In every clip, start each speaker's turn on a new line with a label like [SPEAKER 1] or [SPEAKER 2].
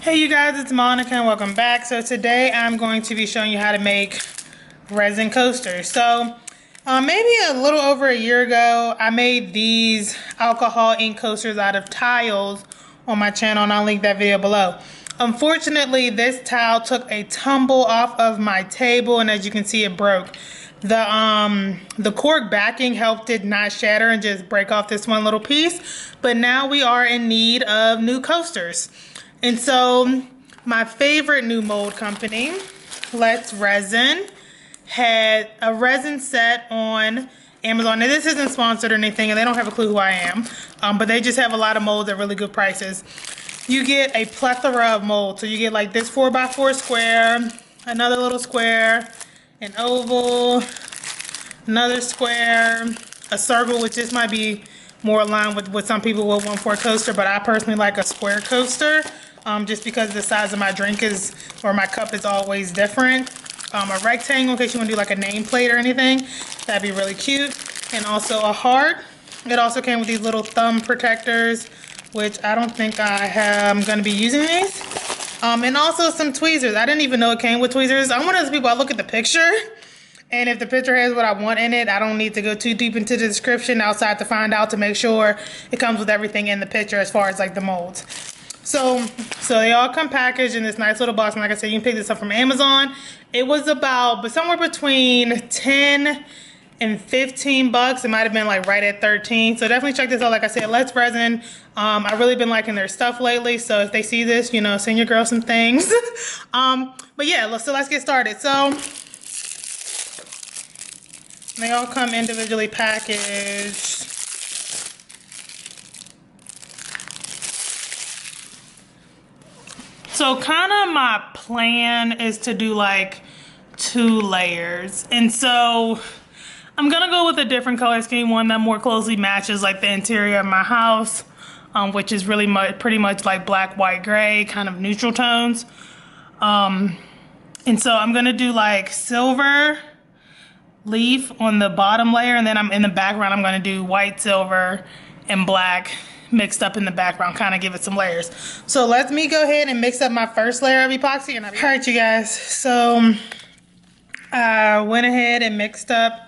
[SPEAKER 1] Hey you guys, it's Monica and welcome back. So today I'm going to be showing you how to make resin coasters. So maybe a little over a year ago, I made these alcohol ink coasters out of tiles on my channel, and I'll link that video below. Unfortunately, this tile took a tumble off of my table, and as you can see, it broke. The cork backing helped it not shatter and just break off this one little piece. But now we are in need of new coasters. And so my favorite new mold company, Let's Resin, had a resin set on Amazon. Now this isn't sponsored or anything, and they don't have a clue who I am, but they just have a lot of molds at really good prices. You get a plethora of molds. So you get like this 4x4 square, another little square, an oval, another square, a circle, which this might be more aligned with what some people will want for a coaster, but I personally like a square coaster, just because the size of my drink is, or my cup is always different. A rectangle in case you want to do like a nameplate or anything, that'd be really cute. And also a heart. It also came with these little thumb protectors, which I don't think I'm going to be using these. And also some tweezers. I didn't even know it came with tweezers. I'm one of those people, I look at the picture, and if the picture has what I want in it, I don't need to go too deep into the description outside to find out, to make sure it comes with everything in the picture as far as like the molds. So they all come packaged in this nice little box, and like I said, you can pick this up from Amazon. It was but somewhere between 10 and 15 bucks. It might have been like right at 13. So definitely check this out. Like I said, Let's Resin. I've really been liking their stuff lately. So if they see this, you know, send your girl some things. But yeah, let's get started. So they all come individually packaged. So kind of my plan is to do like 2 layers. And so I'm gonna go with a different color scheme, one that more closely matches like the interior of my house, which is really pretty much like black, white, gray, kind of neutral tones. And so I'm gonna do like silver leaf on the bottom layer, and then I'm in the background, I'm gonna do white, silver, and black mixed up in the background, kind of give it some layers. So let me go ahead and mix up my first layer of epoxy. And all right, you guys, so I went ahead and mixed up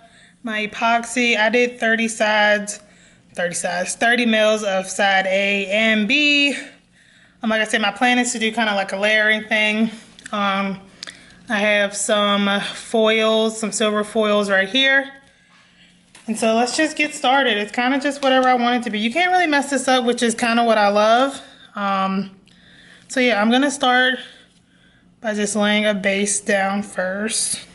[SPEAKER 1] my epoxy. I did 30 mils of side A and B. Like I said, my plan is to do kind of like a layering thing. I have some foils, some silver foils right here. And so let's just get started. It's kind of just whatever I want it to be. You can't really mess this up, which is kind of what I love. So yeah, I'm gonna start by just laying a base down first.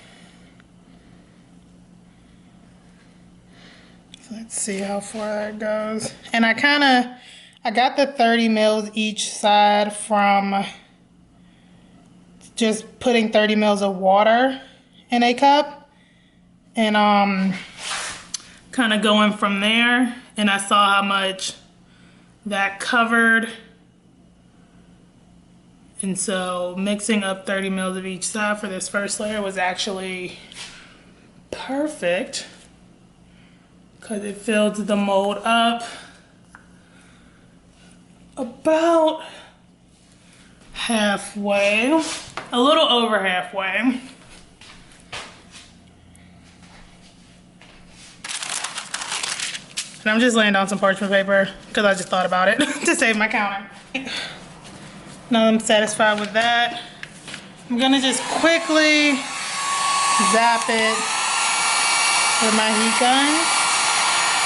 [SPEAKER 1] So let's see how far that goes. And I got the 30 mils each side from just putting 30 mils of water in a cup. And kind of going from there, and I saw how much that covered, and so mixing up 30 mils of each side for this first layer was actually perfect because it filled the mold up about halfway, a little over halfway. And I'm just laying down some parchment paper because I just thought about it to save my counter. Now I'm satisfied with that. I'm gonna just quickly zap it with my heat gun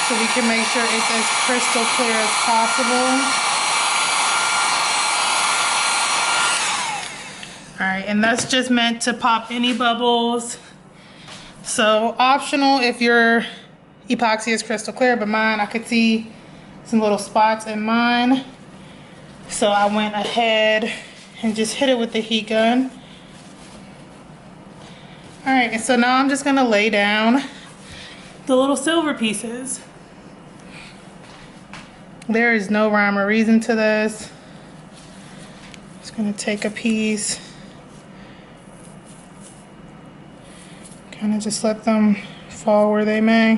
[SPEAKER 1] so we can make sure it's as crystal clear as possible. All right, and that's just meant to pop any bubbles. So optional if your epoxy is crystal clear, but mine, I could see some little spots in mine. So I went ahead and just hit it with the heat gun. All right, and so now I'm just gonna lay down the little silver pieces. There is no rhyme or reason to this. Just gonna take a piece, kind of just let them fall where they may.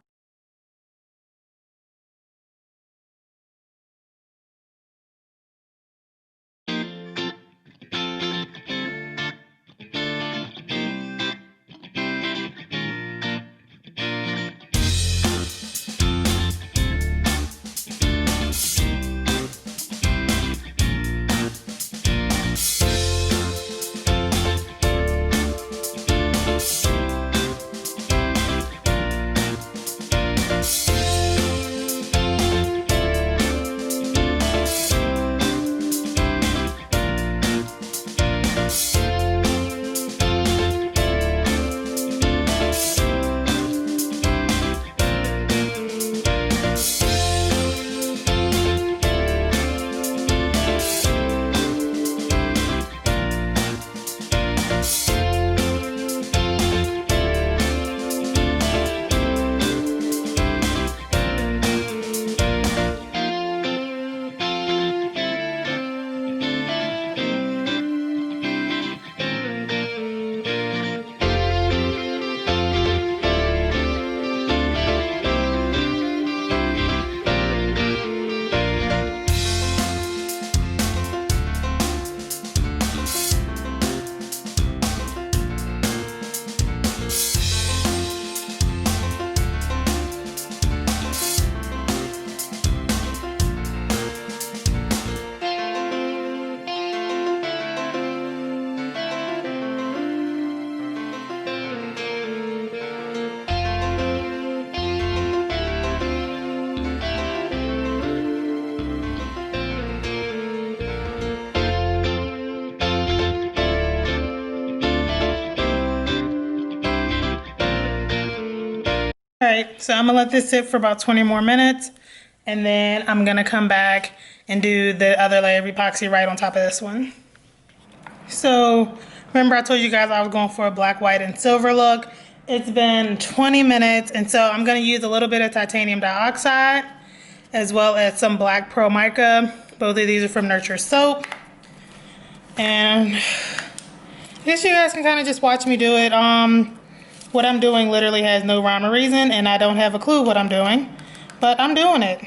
[SPEAKER 1] right, so I'm gonna let this sit for about 20 more minutes, and then I'm gonna come back and do the other layer of epoxy right on top of this one. So remember I told you guys I was going for a black, white, and silver look. It's been 20 minutes, and so I'm gonna use a little bit of titanium dioxide as well as some black pearl mica. Both of these are from Nurture Soap. And I guess you guys can kind of just watch me do it. What I'm doing literally has no rhyme or reason, and I don't have a clue what I'm doing, but I'm doing it.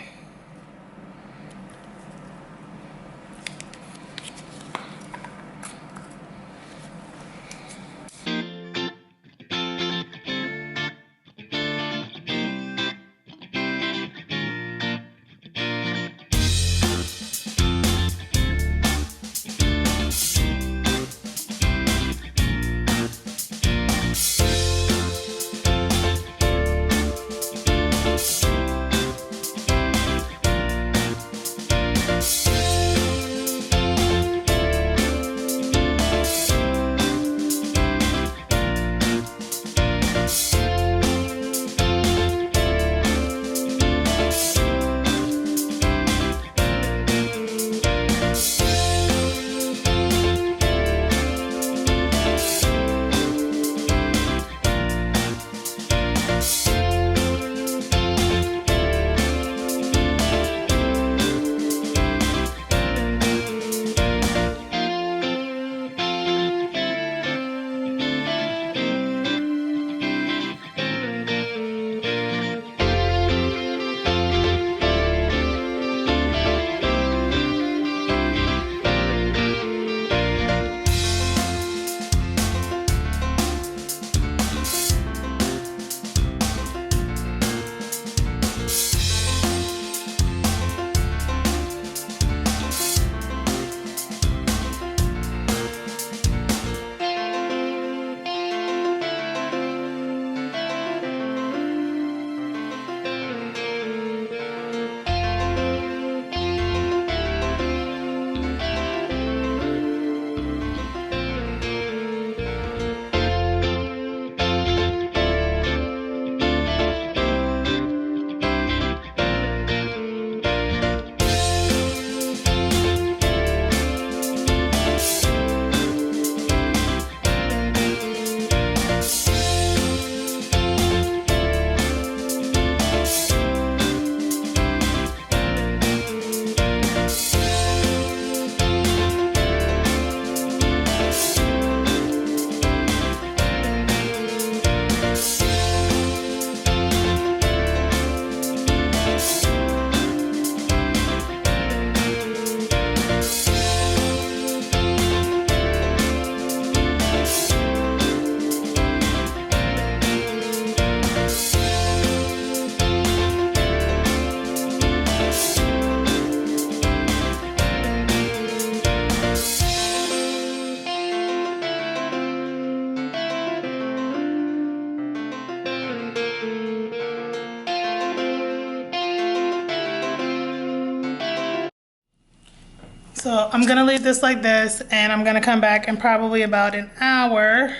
[SPEAKER 1] So I'm gonna leave this like this, and I'm gonna come back in probably about an hour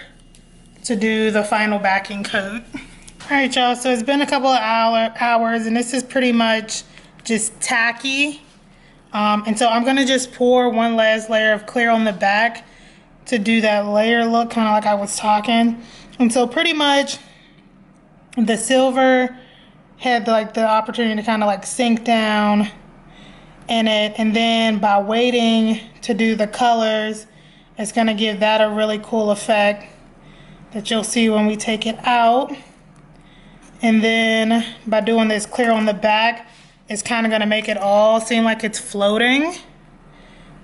[SPEAKER 1] to do the final backing coat. All right, y'all, so it's been a couple of hours, and this is pretty much just tacky. And so I'm gonna just pour one last layer of clear on the back to do that layer look, kind of like I was talking. And so pretty much the silver had like the opportunity to kind of like sink down in it, and then by waiting to do the colors, it's gonna give that a really cool effect that you'll see when we take it out. And then by doing this clear on the back, it's kind of gonna make it all seem like it's floating.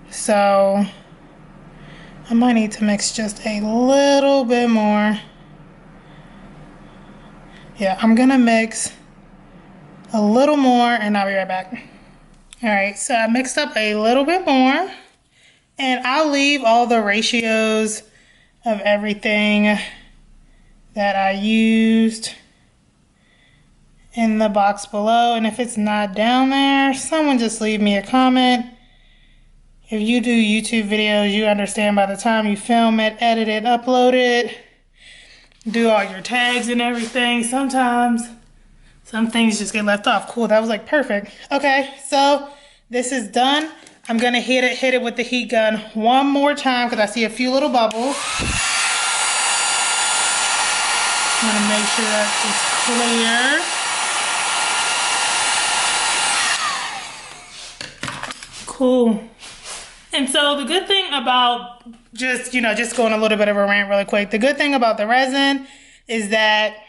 [SPEAKER 1] So I might need to mix just a little bit more. Yeah, I'm gonna mix a little more and I'll be right back. All right, so I mixed up a little bit more, and I'll leave all the ratios of everything that I used in the box below. And if it's not down there, someone just leave me a comment. If you do YouTube videos, you understand by the time you film it, edit it, upload it, do all your tags and everything, sometimes Some things just get left off. Cool, that was like perfect. Okay, so this is done. I'm gonna hit it with the heat gun one more time because I see a few little bubbles. I'm gonna make sure that it's clear. Cool. And so the good thing about just going a little bit of a rant really quick. The good thing about the resin is that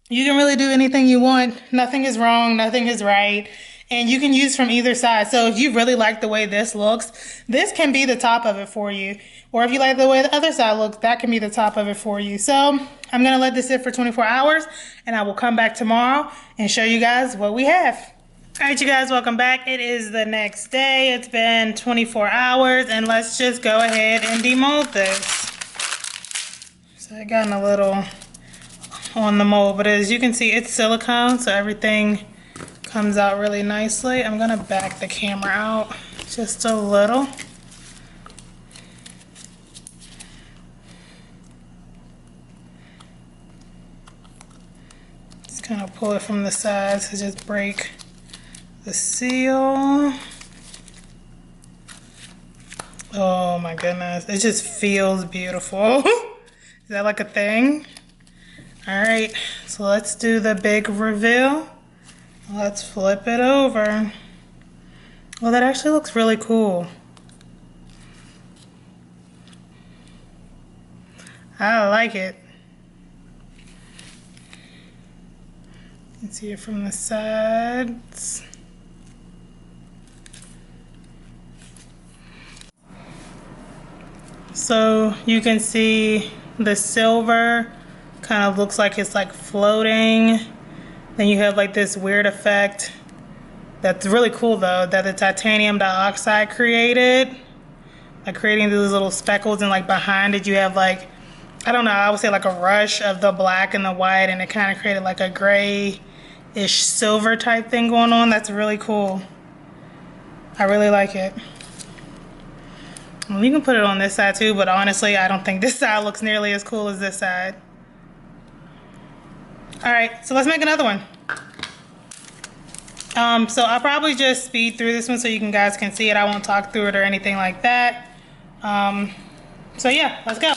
[SPEAKER 1] you can really do anything you want. Nothing is wrong, nothing is right. And you can use from either side. So if you really like the way this looks, this can be the top of it for you. Or if you like the way the other side looks, that can be the top of it for you. So I'm gonna let this sit for 24 hours and I will come back tomorrow and show you guys what we have. All right, you guys, welcome back. It is the next day. It's been 24 hours and let's just go ahead and demold this. So I got a little on the mold, but as you can see, it's silicone, so everything comes out really nicely. I'm gonna back the camera out just a little. Just kind of pull it from the sides to just break the seal. Oh my goodness, it just feels beautiful. Is that like a thing? All right, so let's do the big reveal. Let's flip it over. Well, that actually looks really cool. I like it. You can see it from the sides. So you can see the silver kind of looks like it's like floating. Then you have like this weird effect that's really cool though, that the titanium dioxide created, like creating these little speckles, and like behind it you have like, I don't know, I would say like a rush of the black and the white, and it kind of created like a gray-ish silver type thing going on. That's really cool. I really like it. Well, you can put it on this side too, but honestly I don't think this side looks nearly as cool as this side. All right, so let's make another one. So I'll probably just speed through this one so you guys can see it. I won't talk through it or anything like that. So yeah, let's go.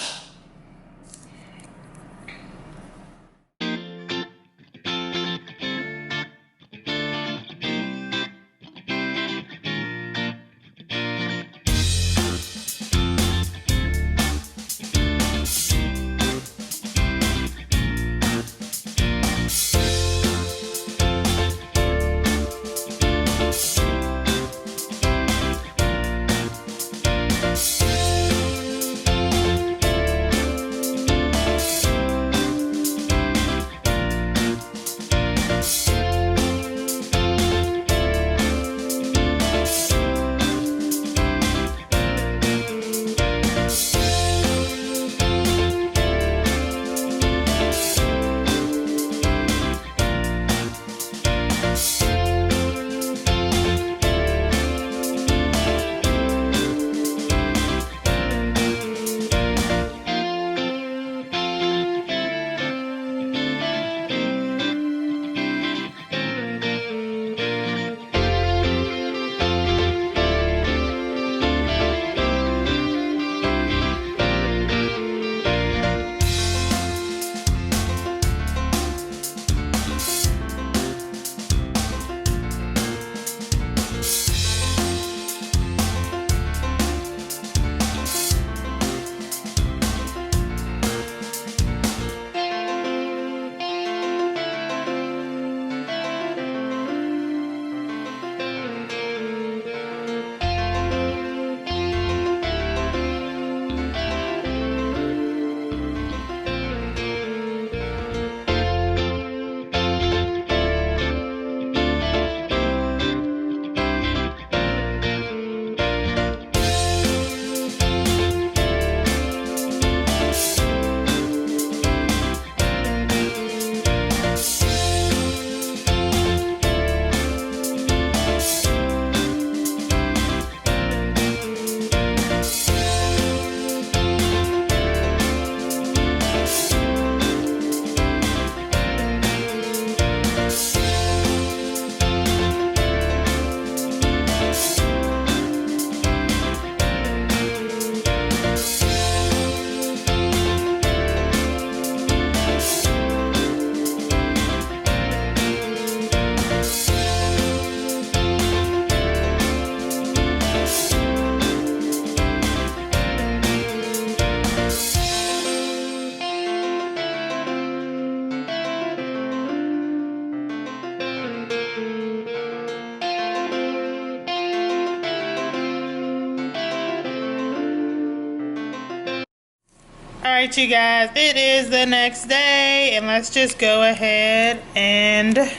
[SPEAKER 1] Alright, you guys, it is the next day, and let's just go ahead and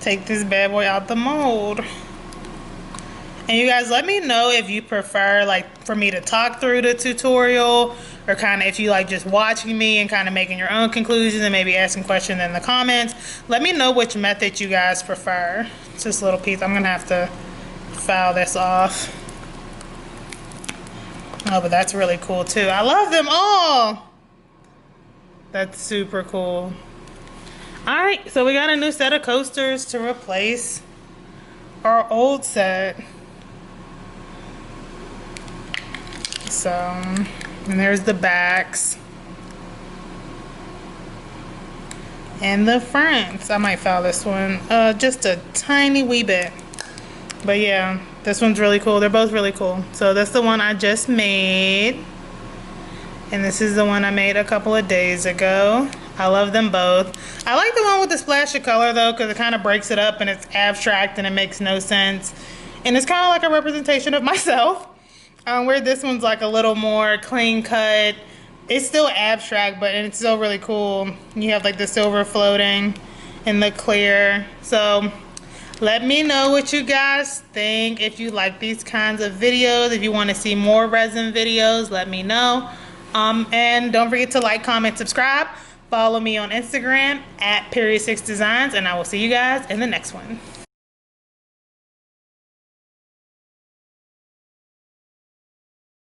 [SPEAKER 1] take this bad boy out the mold. And you guys, let me know if you prefer like for me to talk through the tutorial, or kind of if you like just watching me and kind of making your own conclusions and maybe asking questions in the comments. Let me know which method you guys prefer. It's this little piece. I'm gonna have to file this off. Oh, but that's really cool too. I love them all. That's super cool. All right, so we got a new set of coasters to replace our old set. So, and there's the backs. And the fronts. I might file this one just a tiny wee bit. But yeah, this one's really cool. They're both really cool. So that's the one I just made. And this is the one I made a couple of days ago. I love them both. I like the one with the splash of color though, because it kind of breaks it up and it's abstract and it makes no sense. And it's kind of like a representation of myself. Where this one's like a little more clean cut. It's still abstract, but it's still really cool. You have like the silver floating and the clear. So let me know what you guys think. If you like these kinds of videos, if you want to see more resin videos, let me know. And don't forget to like, comment, subscribe. Follow me on Instagram at @6designs, and I will see you guys in the next one.